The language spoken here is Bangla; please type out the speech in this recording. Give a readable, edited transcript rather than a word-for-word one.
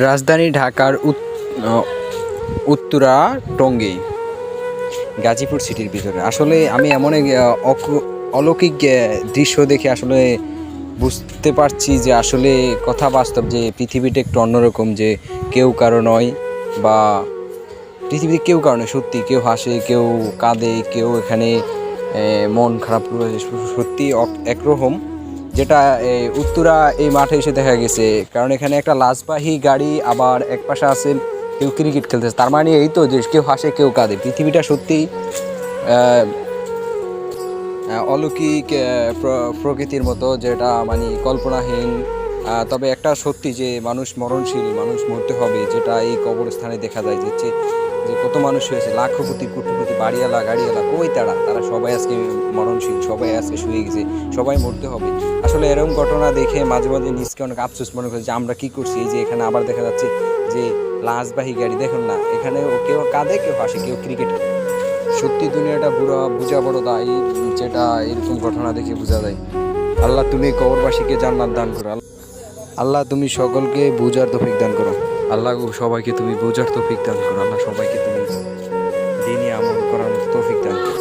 রাজধানী ঢাকার উত্তরা টঙ্গী গাজীপুর সিটির ভিতরে আসলে আমি এমন এক অলৌকিক দৃশ্য দেখে আসলে বুঝতে পারছি যে আসলে কথা বাস্তব, যে পৃথিবীটা একটু অন্যরকম, যে কেউ কারো নয়, বা পৃথিবীতে কেউ কারণে সত্যি কেউ হাসে, কেউ কাঁদে, কেউ এখানে মন খারাপ করে, সত্যি একরকম। যেটা উত্তরা এই মাঠে এসে দেখা গেছে, কারণ এখানে একটা লাশবাহী গাড়ি, আবার এক পাশে আছে কেউ ক্রিকেট খেলতেছে। তার মানে এই তো যে কেউ হাসে কেউ কাঁদে, পৃথিবীটা সত্যি অলৌকিক প্রকৃতির মতো, যেটা মানে কল্পনাহীন। তবে একটা সত্যি যে মানুষ মরণশীল, মানুষ মরতে হবে, যেটা এই কবরস্থানে দেখা যায় যে যে কত মানুষ হয়েছে, লাখপতি কোটিপতি, বাড়িওয়ালা গাড়িওয়ালা, কই তারা সবাই আজকে মরণশীল, সবাই আজকে শুয়ে গেছে, সবাই মরতে হবে। আসলে এরকম ঘটনা দেখে মাঝে মাঝে নিজকে অনেক আফসোস মনে করছে যে আমরা কি করছি। এই যে এখানে আবার দেখা যাচ্ছে যে লাশবাহী গাড়ি, দেখুন না, এখানে কেউ কাঁদে কেউ হাসে কেউ ক্রিকেট। সত্যি দুনিয়াটা বোঝা বড় দায়, যেটা এরকম ঘটনা দেখে বোঝা যায়। আল্লাহ তুমি কবরবাসীকে জান্নাত দান করো, আল্লাহ তুমি সকলকে বুঝার তৌফিক দান করো, আল্লাহ সবাইকে তুমি বুঝার তৌফিক দান করো, আল্লাহ সবাইকে তুমি দিনে আমল করার তৌফিক দান করো।